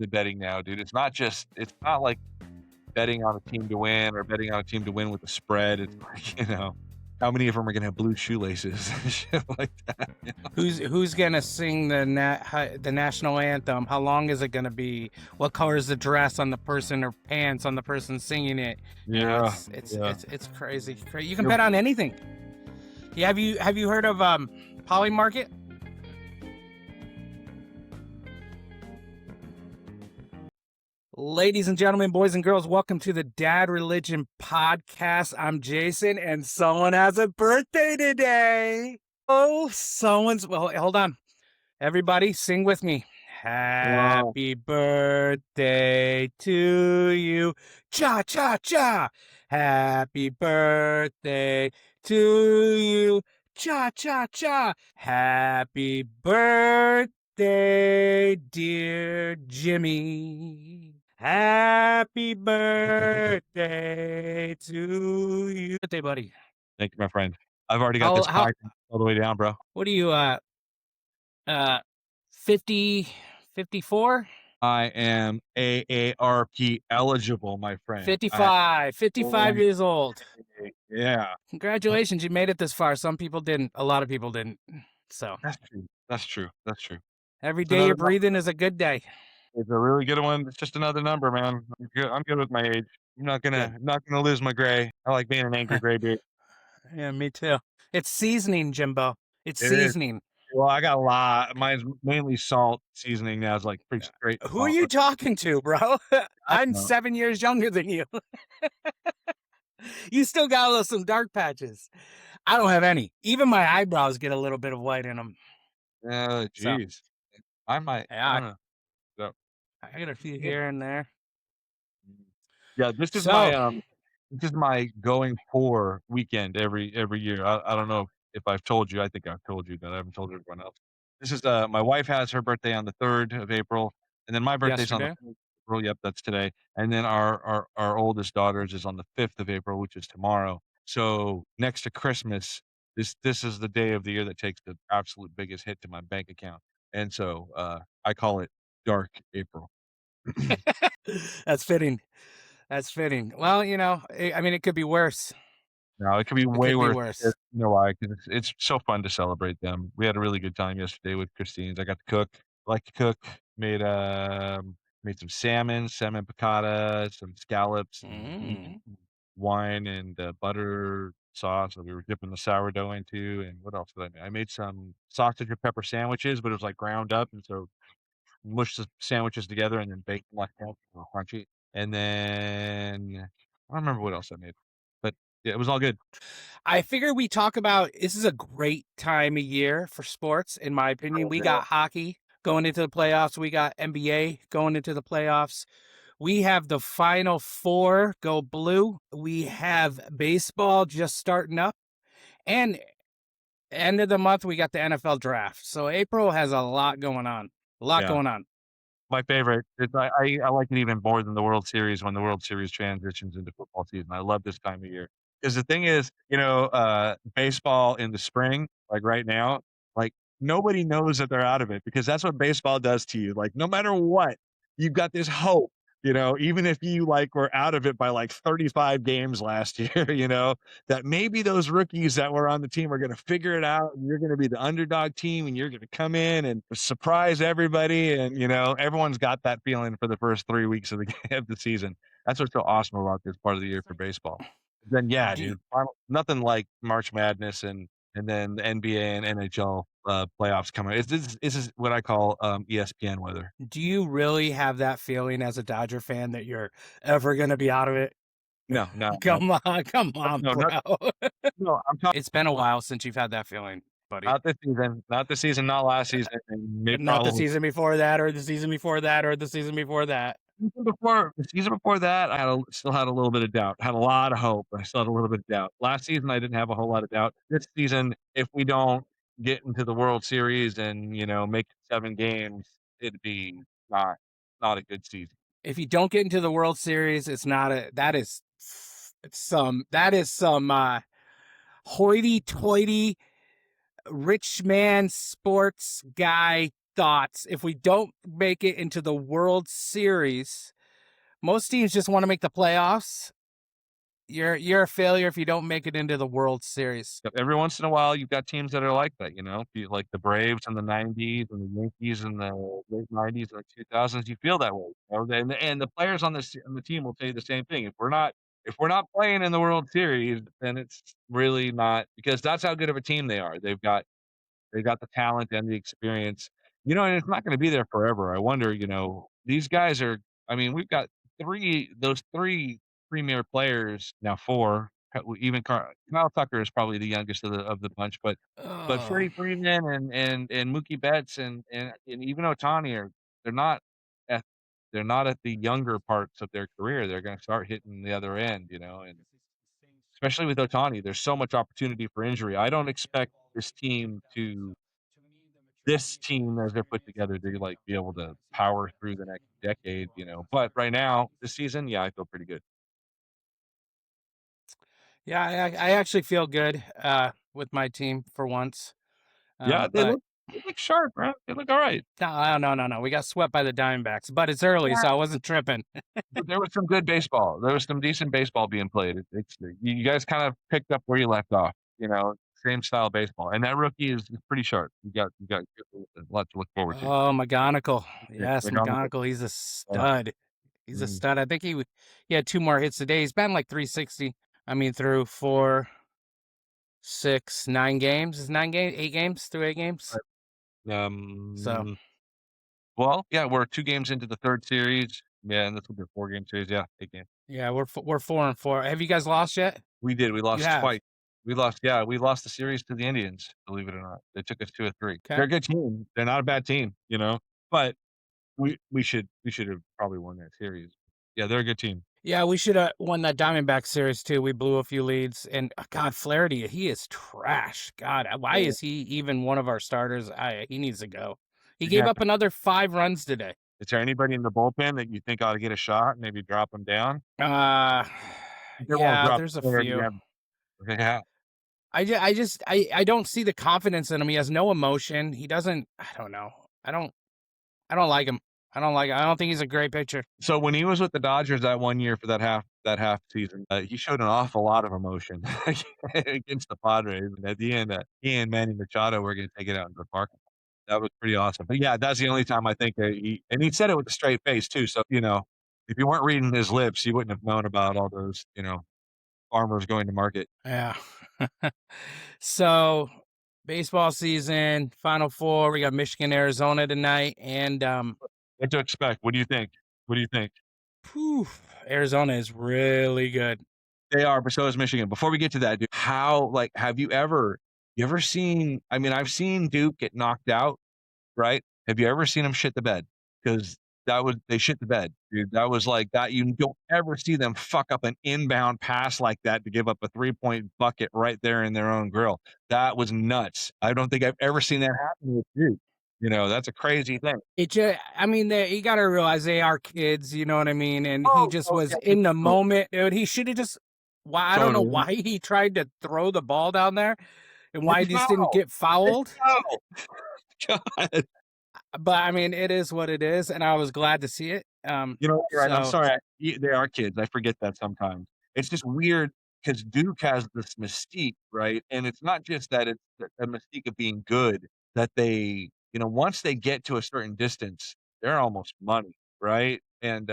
the betting now, dude. It's not like betting on a team to win or betting on a team to win with a spread. It's like, how many of them are gonna have blue shoelaces and shit like that? Who's gonna sing the national anthem? How long is it gonna be? What color is the dress on the person or pants on the person singing it? Yeah, It's crazy. You can bet on anything. Yeah, have you heard of Polymarket? Ladies and gentlemen, boys and girls, welcome to the Dad Religion Podcast. I'm Jason, and someone has a birthday today. Oh, well, hold on. Everybody, sing with me. Happy birthday to you. Cha, cha, cha. Happy birthday to you. Cha, cha, cha. Happy birthday, dear Jimmy. Happy birthday to you. Birthday, buddy. Thank you, my friend. I've already got this podcast all the way down, bro. What are you, 50, 54? I am AARP eligible, my friend. 55 years old. Yeah. Congratulations, you made it this far. Some people didn't. A lot of people didn't. So That's true. every day you're breathing is a good day. It's a really good one. It's just another number, man. I'm good with my age. I'm not gonna lose my gray. I like being an angry gray beard. Yeah, me too. It's seasoning, Jimbo. It's seasoning. Well, I got a lot. Mine's mainly salt seasoning now. It's like pretty straight. Who are you talking to, bro? I'm 7 years younger than you. You still got some dark patches. I don't have any. Even my eyebrows get a little bit of white in them. Jeez. So, I might. Yeah, I don't know. I got a few here and there. Yeah, this is my going for weekend every year. I don't know if I've told you. I think I've told you that. I haven't told everyone else. This is my wife has her birthday on the 3rd of April, and then my birthday's on the 4th of April. Yep, that's today. And then our oldest daughter's is on the 5th of April, which is tomorrow. So next to Christmas, this is the day of the year that takes the absolute biggest hit to my bank account. And so I call it Dark April. That's fitting. That's fitting. Well, I mean, it could be worse. No, it could be way worse. You know why? Because it's so fun to celebrate them. We had a really good time yesterday with Christine's. I got to cook. I like to cook. Made some salmon piccata, some scallops, wine and butter sauce that we were dipping the sourdough into. And what else did I make? I made some sausage and pepper sandwiches, but it was like ground up, and so mushed the sandwiches together and then baked them like that, crunchy. And then I don't remember what else I made, but yeah, it was all good. I figure we talk about this is a great time of year for sports, in my opinion. We got hockey going into the playoffs. We got NBA going into the playoffs. We have the Final Four go blue. We have baseball just starting up. And end of the month, we got the NFL draft. So April has a lot going on. Going on. My favorite. I like it even more than the World Series when the World Series transitions into football season. I love this time of year. Because the thing is, baseball in the spring, like right now, like nobody knows that they're out of it because that's what baseball does to you. Like no matter what, you've got this hope, even if you were out of it by 35 games last year, that maybe those rookies that were on the team are going to figure it out and you're going to be the underdog team and you're going to come in and surprise everybody. And, everyone's got that feeling for the first 3 weeks of the season. That's what's so awesome about this part of the year for baseball. Then dude, nothing like March Madness and then the NBA and NHL playoffs coming. This is what I call ESPN weather. Do you really have that feeling as a Dodger fan that you're ever going to be out of it? No. Come on, no, bro. No, I'm talking. It's been a while since you've had that feeling, buddy. Not this season, not last season. Not the season before that, or the season before that, or the season before that. The season before that, I still had a little bit of doubt. Had a lot of hope, but I still had a little bit of doubt. Last season, I didn't have a whole lot of doubt. This season, if we don't get into the World Series and make 7 games, it'd be not a good season. If you don't get into the World Series, that is some hoity-toity rich man sports guy thoughts if we don't make it into the World Series? Most teams just want to make the playoffs. You're a failure if you don't make it into the World Series. Yep, every once in a while, you've got teams that are like that, you know? You like the Braves in the '90s and the Yankees in the late '90s and the 2000s, you feel that way, you know? And the players on the team will tell you the same thing. If we're not playing in the World Series, then it's really not because that's how good of a team they are. They got the talent and the experience. And it's not gonna be there forever. I wonder, these guys are I mean, we've got 3 premier players, now 4, even Kyle Tucker is probably the youngest of the bunch, but Oh, Freddie Freeman and Mookie Betts and even Ohtani they're not at they're not at the younger parts of their career. They're gonna start hitting the other end, and especially with Ohtani, there's so much opportunity for injury. I don't expect this team as they're put together to, like, be able to power through the next decade, but right now, this season, yeah, I feel pretty good. yeah, I actually feel good with my team for once. Yeah, they But look they look sharp, right? They look alright. no, no, no, no. We got swept by the Diamondbacks, but it's early, Yeah, so I wasn't tripping. but there was some good baseball. There was some decent baseball being played. It's you guys kind of picked up where you left off, same style of baseball, and that rookie is pretty sharp. You got a lot to look forward to. Oh, McGonigal. Yeah, Yes, McGonagall, McGonigal. He's a yeah, stud. He's a mm, stud. I think he had 2 more hits today. He's batting like 360. I mean, through 4, 6, 9 games. Is 9 games, 8 games, through 8 games. right. So Well, yeah, we're 2 games into the 3rd series. Yeah, and this will be a 4-game series, yeah, 8 games. yeah, we're 4-4. Have you guys lost yet? We did, we You lost have. twice. We lost the series to the Indians, believe it or not. They took us 2 of 3. Okay. They're a good team. They're not a bad team, but we should have probably won that series. Yeah, they're a good team. Yeah, we should have won that Diamondback series too. We blew a few leads, and God, Flaherty, he is trash. God, why Yeah, is he even one of our starters? He needs to go. He gave yeah. up another 5 runs today. Is there anybody in the bullpen that you think ought to get a shot, maybe drop him down? Uh, They won't yeah, drop there's a Flaherty, few. yeah. Yeah. I don't see the confidence in him. He has no emotion. He doesn't. I don't know. I don't. I don't like him. I don't think he's a great pitcher. So when he was with the Dodgers that one year for that half season, he showed an awful lot of emotion against the Padres, and at the end, he and Manny Machado were gonna take it out in the park. That was pretty awesome. But yeah, that's the only time I think that he said it with a straight face too, so, if you weren't reading his lips, you wouldn't have known about all those, farmers going to market. Yeah. So, baseball season, Final Four. We got Michigan, Arizona tonight, and What to expect? What do you think? What do you think? whew, Arizona is really good. They are, but so is Michigan. Before we get to that, dude, have you ever seen I mean, I've seen Duke get knocked out, right? Have you ever seen them shit the bed? Because they shit the bed, dude. That was like that you don't ever see them fuck up an inbound pass like that to give up a three-point bucket right there in their own grill. That was nuts. I don't think I've ever seen that happen with Duke. That's a crazy thing. I mean, you got to realize they are kids, you know what I mean? And he Oh, just oh, was yeah, in the moment, dude. He should have just. Why I don't know totally. why he tried to throw the ball down there, and why They he just didn't foul. get They fouled. foul. God. But I mean, it is what it is, and I was glad to see it. You're right, I'm So sorry, they are kids, I forget that sometimes. It's just weird because Duke has this mystique, right? And it's not just that it's a mystique of being good, that once they get to a certain distance, they're almost money, right? And,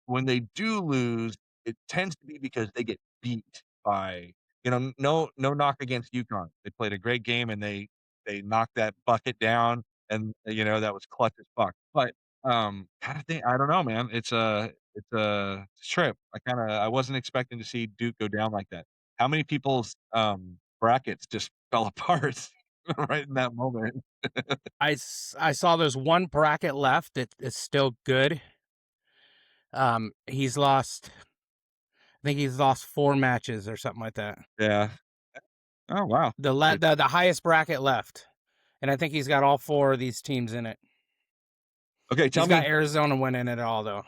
when they do lose, it tends to be because they get beat by no knock against UConn. They played a great game and they knocked that bucket down and, that was clutch as fuck. But, kinda think I don't know, man. It's a trip. I wasn't expecting to see Duke go down like that. How many people's, brackets just fell apart right in that moment? I saw there's one bracket left. It's still good. He's lost. I think he's lost 4 matches or something like that. Yeah. Oh, wow. The highest bracket left, and I think he's got all 4 of these teams in it. Okay, He's tell got me. Arizona winning it all though.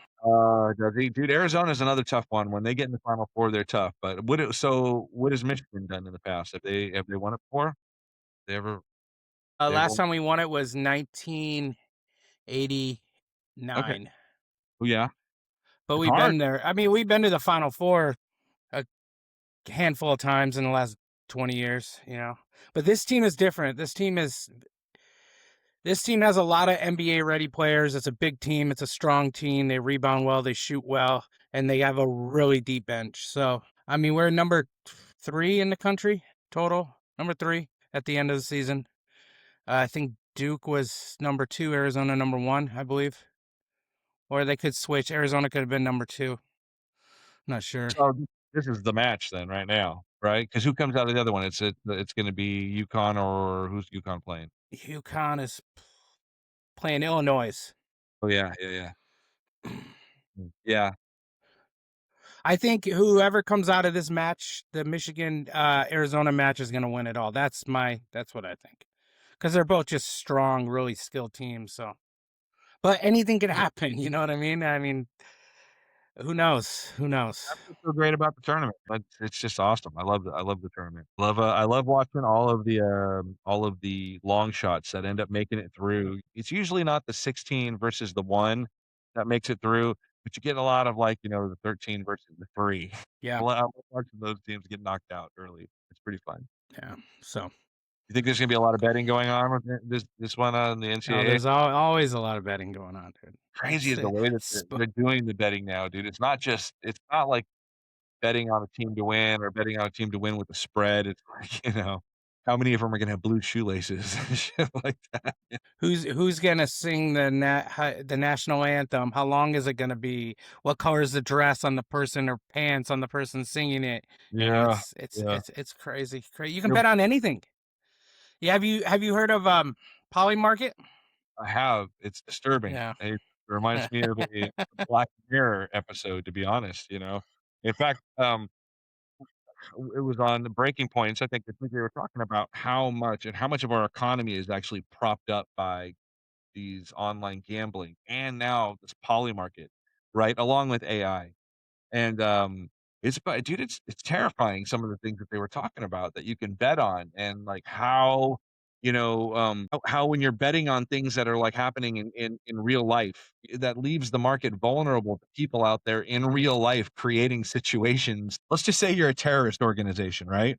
Does he? Dude, Arizona's another tough one. When they get in the Final Four, they're tough. But what has Michigan done in the past? Have they won it before? They ever? They've Last won. time we won it was 1989, Okay. Well, yeah. but It's we've hard. been there. I mean, we've been to the Final Four a handful of times in the last 20 years, you know. But this team is different. This team has a lot of NBA ready players. It's a big team. It's a strong team. They rebound well, they shoot well, and they have a really deep bench. So, I mean, we're number 3 in the country total, number 3 at the end of the season. I think Duke was number 2, Arizona number 1, I believe. Or they could switch. Arizona could have been number 2. Not sure. So this is the match then right now, right? Because who comes out of the other one? It's gonna be UConn, or who's UConn playing? UConn is playing Illinois. Oh, yeah, yeah, yeah. Yeah. I think whoever comes out of this match, the Michigan Arizona match, is going to win it all. That's what I think, because they're both just strong, really skilled teams. So, but anything can happen. You know what I mean? I mean, who knows? Who knows? That's what's so great about the tournament. It's just awesome. I love the tournament. I love watching all of the long shots that end up making it through. It's usually not the 16 versus the 1 that makes it through, but you get a lot of, like, the 13 versus the 3. Yeah, I love watching those teams get knocked out early. It's pretty fun. yeah. So, You think there's gonna be a lot of betting going on with this one on the oh, NCAA? there's always a lot of betting going on, dude. Crazy It's, is the way that they're doing the betting now, dude. It's not like betting on a team to win or betting on a team to win with a spread. It's like, how many of them are gonna have blue shoelaces and shit like that. who's gonna sing the national anthem? How long is it gonna be? What color is the dress on the person or pants on the person singing it? You know, Yeah, yeah. it's crazy. Crazy. You can You're bet on anything. Yeah, have you heard of Poly Market? I have. It's disturbing. Yeah. It reminds me of a Black Mirror episode, to be honest, you know? In fact, it was on the Breaking Points. I think they were talking about how much of our economy is actually propped up by these online gambling and now this poly market, right? Along with AI. And, it's terrifying some of the things that they were talking about that you can bet on and, like, how, how when you're betting on things that are, like, happening in real life, that leaves the market vulnerable to people out there in real life creating situations. Let's just say you're a terrorist organization, right?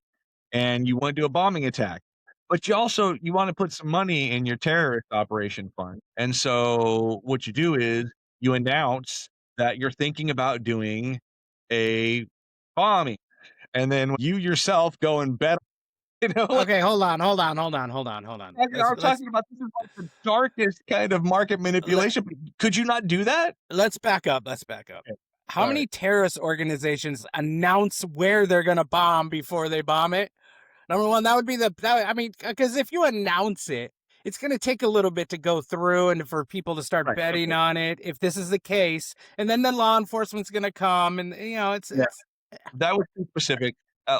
And you wanna do a bombing attack, but you wanna put some money in your terrorist operation fund, and so what you do is you announce that you're thinking about doing a bombing, and then you yourself go and bet, like, Okay, hold on. I'm talking about this is like the darkest kind of market Let, manipulation. Could you not do that? let's back up. Let's back up. Okay, How sorry. many terrorist organizations announce where they're gonna bomb before they bomb it? Number one, that would be I mean, because if you announce it, it's going to take a little bit to go through and for people to start Right, betting okay. on it. If this is the case, and then the law enforcement's going to come, and Yeah. That was too specific,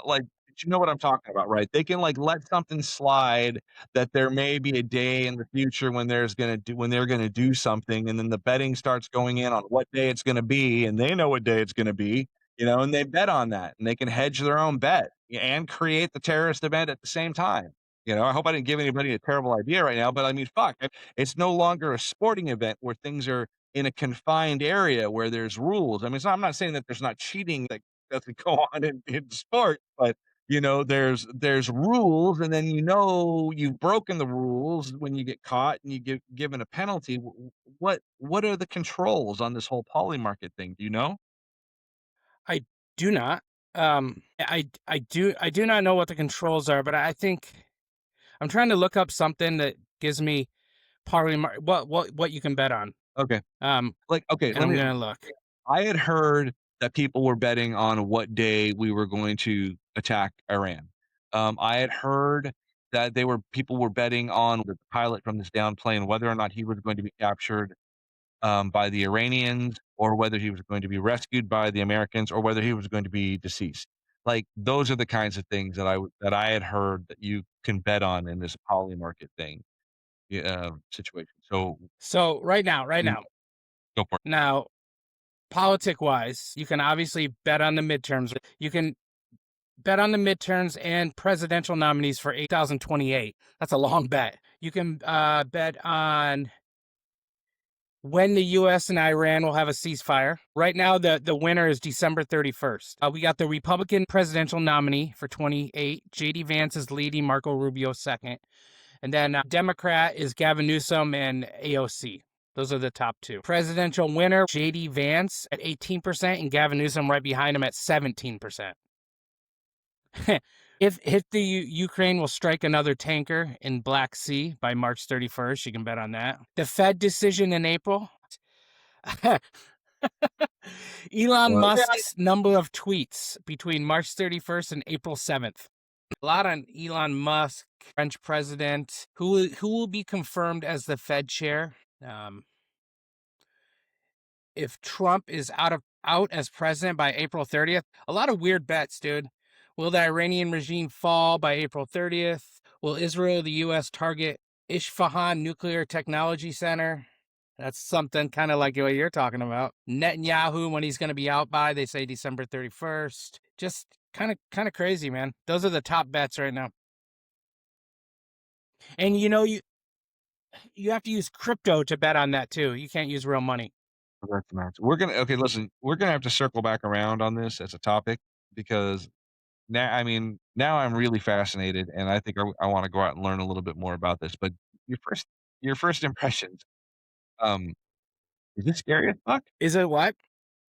like, but you know what I'm talking about, right? They can, like, let something slide that there may be a day in the future when they're gonna do something, and then the betting starts going in on what day it's gonna be, and they know what day it's gonna be, and they bet on that, and they can hedge their own bet and create the terrorist event at the same time. I hope I didn't give anybody a terrible idea right now, but I mean, fuck, it's no longer a sporting event where things are in a confined area where there's rules. I mean, I'm not saying that there's not cheating that doesn't go on in sport, but there's rules, and then you've broken the rules when you get caught and you get given a penalty. What are the controls on this whole poly market thing? Do you know? I do not. I do not know what the controls are, but I think I'm trying to look up something that gives me what you can bet on. Okay, Um, like, okay, and I'm gonna look. I had heard that people were betting on what day we were going to attack Iran. I had heard that people were betting on the pilot from this downed plane, whether or not he was going to be captured by the Iranians, or whether he was going to be rescued by the Americans, or whether he was going to be deceased. Like, those are the kinds of things that I had heard that you can bet on in this poly market thing, situation. So, So right mm, now, go for it. now, politic wise, you can obviously bet on the midterms. You can Bet on the midterms and presidential nominees for 2028. That's a long bet. You can bet on when the U.S. and Iran will have a ceasefire. Right now, the winner is December 31st. We got the Republican presidential nominee for 28. J.D. Vance is leading, Marco Rubio second. And then Democrat is Gavin Newsom and AOC. Those are the top two. Presidential winner, J.D. Vance at 18% and Gavin Newsom right behind him at 17%. If the Ukraine will strike another tanker in Black Sea by March 31st, you can bet on that. The Fed decision in April. Elon Musk's number of tweets between March 31st and April 7th. A lot on Elon Musk, French president, who will be confirmed as the Fed chair. If Trump is out as president by April 30th, a lot of weird bets, dude. Will the Iranian regime fall by April 30th? Will Israel, the U.S., target Isfahan Nuclear Technology Center? That's something kind of like what you're talking about. Netanyahu, when he's going to be out by, they say December 31st. Just kind of crazy, man. Those are the top bets right now. And you have to use crypto to bet on that too. You can't use real money. We're gonna listen. We're gonna have to circle back around on this as a topic because now I'm really fascinated, and I think I want to go out and learn a little bit more about this. But your first impressions, um, is this scary as fuck? Is it what?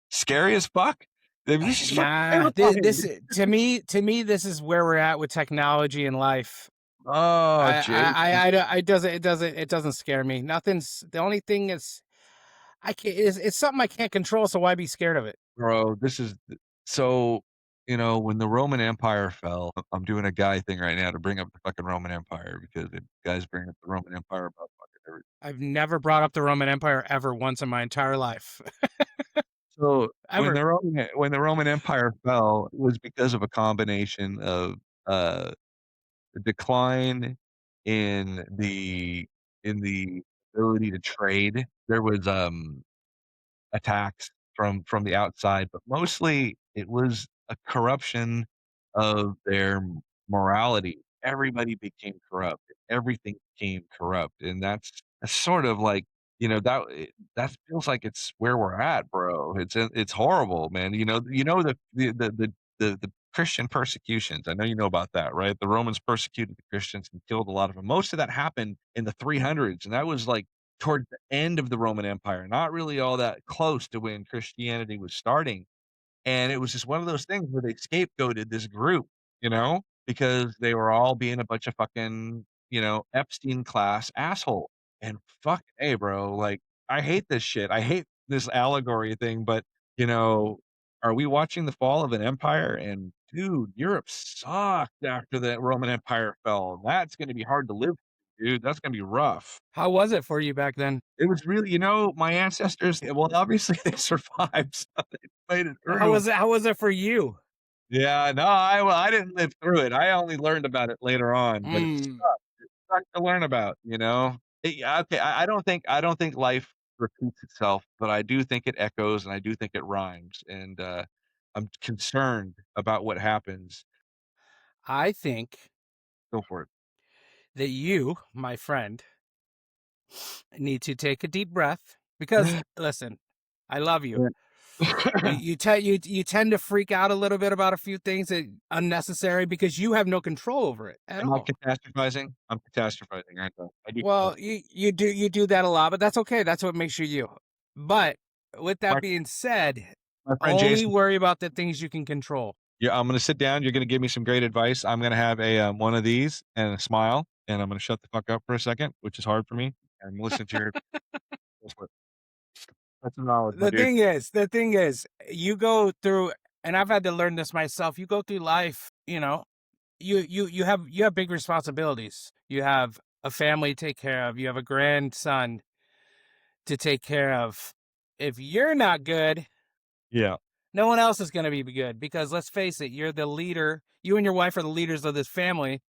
Scary as fuck? This is nah. This to me, this is where we're at with technology and life. Oh, it doesn't scare me. Nothing's the only thing is it's something I can't control. So why be scared of it, bro? This is so. When the Roman Empire fell, I'm doing a guy thing right now to bring up the fucking Roman Empire because the guys bring up the Roman Empire about fucking everything. I've never brought up the Roman Empire ever once in my entire life. So when the Roman Empire fell, it was because of a combination of the decline in the ability to trade. There was attacks from the outside, but mostly it was a corruption of their morality. Everybody became corrupt. Everything became corrupt, and that's sort of like that feels like it's where we're at, bro. It's horrible, man. The Christian persecutions. I know you know about that, right? The Romans persecuted the Christians and killed a lot of them. Most of that happened in the 300s, and that was like towards the end of the Roman Empire, not really all that close to when Christianity was starting. And it was just one of those things where they scapegoated this group, because they were all being a bunch of fucking, Epstein class asshole. And fuck, hey, bro, like I hate this shit. I hate this allegory thing, but are we watching the fall of an empire? And dude, Europe sucked after the Roman Empire fell. That's going to be hard to live, dude. That's going to be rough. How was it for you back then? It was really, my ancestors, well, obviously they survived, so they made it through. How was it for you? Yeah, no, I didn't live through it. I only learned about it later on, but it sucked. It sucked to learn about, okay, I don't think life repeats itself, but I do think it echoes and I do think it rhymes, and I'm concerned about what happens. I think Go for it. that you, my friend, need to take a deep breath because listen, I love you. You tend to freak out a little bit about a few things that unnecessary because you have no control over it at all. Catastrophizing? I'm catastrophizing, aren't I? I do. Well, you do that a lot, but that's okay. That's what makes you. But with that being said, my friend only Jason, worry about the things you can control. Yeah, I'm gonna sit down. You're gonna give me some great advice. I'm gonna have a one of these and a smile, and I'm gonna shut the fuck up for a second, which is hard for me. And listen to your. That's knowledge, The thing is, you go through, and I've had to learn this myself. You go through life, you have big responsibilities. You have a family to take care of. You have a grandson to take care of. If you're not good, yeah, no one else is going to be good because let's face it, you're the leader. You and your wife are the leaders of this family.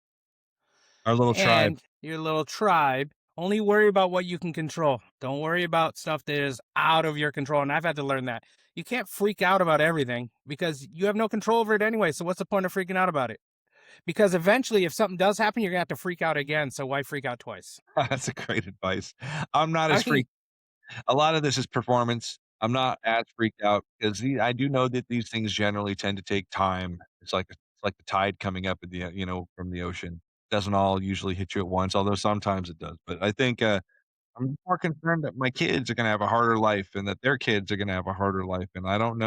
our little tribe. Your little tribe. Only worry about what you can control. Don't worry about stuff that is out of your control. And I've had to learn that. You can't freak out about everything because you have no control over it anyway. So what's the point of freaking out about it? Because eventually, if something does happen, you're gonna have to freak out again. So why freak out twice? That's a great advice. I'm not I as mean, freaked. A lot of this is performance. I'm not as freaked out because I do know that these things generally tend to take time. It's like the tide coming up in the from the ocean. Doesn't all usually hit you at once, although sometimes it does. But I think I'm more concerned that my kids are gonna have a harder life and that their kids are gonna have a harder life, and I don't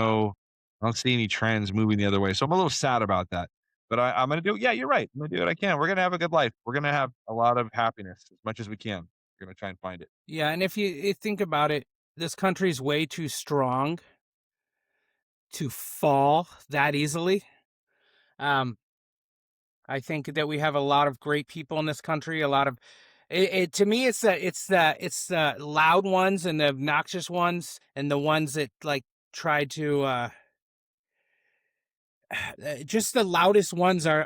see any trends moving the other way, so I'm a little sad about that. But I'm gonna do yeah, you're right. I'm gonna do what I can. We're gonna have a good life. We're gonna have a lot of happiness as much as we can. We're gonna try and find it. yeah. And if you think about it, this country's way too strong to fall that easily. Um, I think that we have a lot of great people in this country. A lot of to me, it's the loud ones and the obnoxious ones and the ones that like try to just the loudest ones are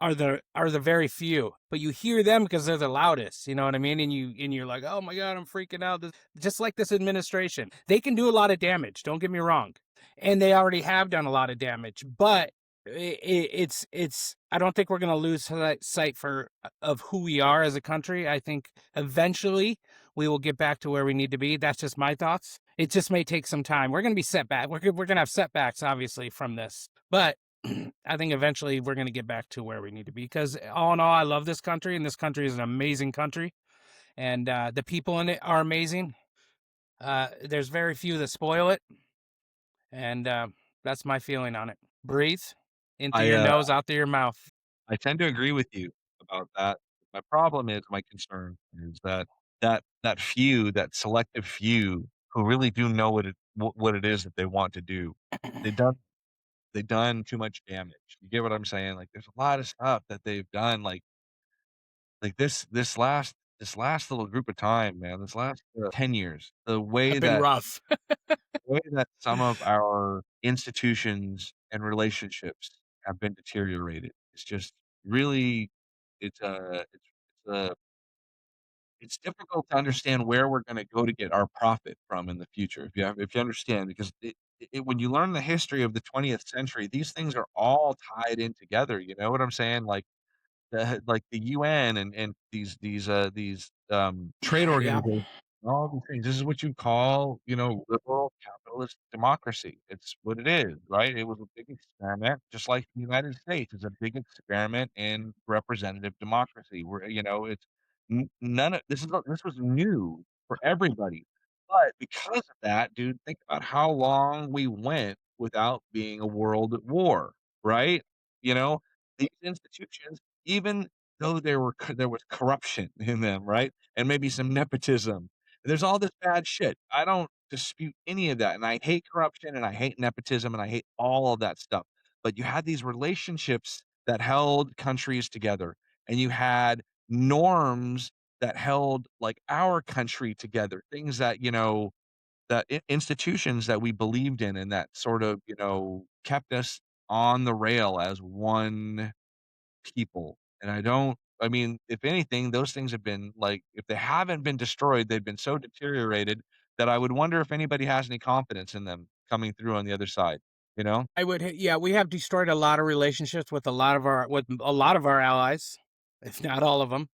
the very few, but you hear them because they're the loudest. You know what I mean? And you're like, oh my god, I'm freaking out. Just like this administration, they can do a lot of damage. Don't get me wrong, and they already have done a lot of damage. But it's. I don't think we're gonna lose sight for of who we are as a country. I think eventually we will get back to where we need to be. That's just my thoughts. It just may take some time. We're gonna be set back. We're gonna have setbacks, obviously, from this, but I think eventually we're going to get back to where we need to be because all in all, I love this country and this country is an amazing country and the people in it are amazing. There's very few that spoil it. And that's my feeling on it. Breathe in through I, your uh, nose, out through your mouth. I tend to agree with you about that. My concern is that few, that selective few who really do know what it is that they want to do. They done they done too much damage. You get what I'm saying? Like, there's a lot of stuff that they've done, like this last little group of time, man, this last, 10 years, I've been rough. the way that some of our institutions and relationships have been deteriorated, it's just really it's it's difficult to understand where we're gonna go to get our profit from in the future, if you understand, because when you learn the history of the 20th century, these things are all tied in together, you know what I'm saying? Like the UN and these trade Yeah. organizations, all these things. This is what you call, liberal capitalist democracy. It's what it is, right? It was a big experiment, just like the United States is a big experiment in representative democracy. Where it's none of this was new for everybody. But because of that, dude, think about how long we went without being a world at war, right? You know, these institutions even though there was corruption in them, right? And maybe some nepotism. There's all this bad shit. I don't dispute any of that, and I hate corruption, and I hate nepotism, and I hate all of that stuff. But you had these relationships that held countries together, and you had norms that held, like, our country together, things that, that institutions that we believed in and that sort of, kept us on the rail as one people, and I mean, if anything, those things have been, like if they haven't been destroyed, they've been so deteriorated that I would wonder if anybody has any confidence in them coming through on the other side, you know? Yeah, we have destroyed a lot of relationships with a lot of our allies, if not all of them.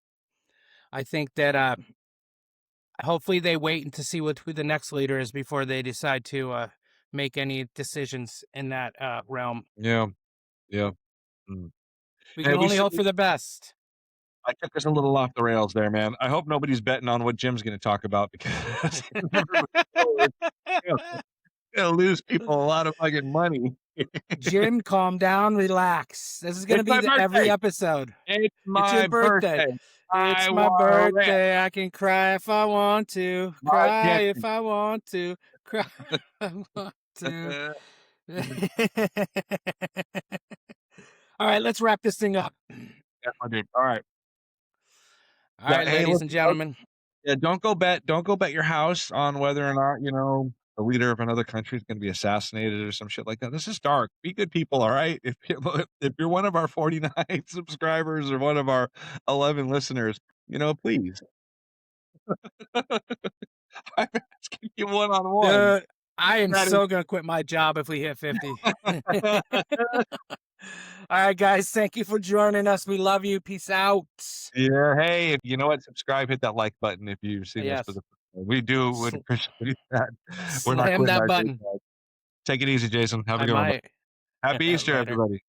I think that hopefully they wait and to see who the next leader is before they decide to make any decisions in that realm. Yeah, yeah, mm. We Hey, can only hope for the best. I took us a little off the rails there, man. I hope nobody's betting on what Jim's gonna talk about because you never know, you know, gonna lose people a lot of fucking money. Jim, calm down, relax. This is gonna It's be my every birthday. episode. It's It's your my birthday. birthday. I It's my wanna rant. birthday. I can cry if I want to. My Cry if attention. I want to. Cry if I want to. All right, let's wrap this thing up. Definitely did. Alright. All Yeah, right, hey, ladies listen, and gentlemen. yeah, don't go bet your house on whether or not, the leader of another country is gonna be assassinated or some shit like that. This is dark. Be good people, alright? If you're one of our 49 subscribers or one of our 11 listeners, please I'm asking you one on one. Dude, I am That is so gonna quit my job if we hit 50. Alright, guys, thank you for joining us. We love you. Peace out. Yeah, hey, you know what? Subscribe, hit that like button if you've seen this for Yes. the first time. We do would Sl appreciate that. We're not slam quitting that our day button. job. Take it easy, Jason. Have a I good one, bud. might. Happy Easter, Later. everybody.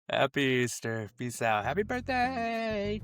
Happy Easter. Peace out. Happy birthday.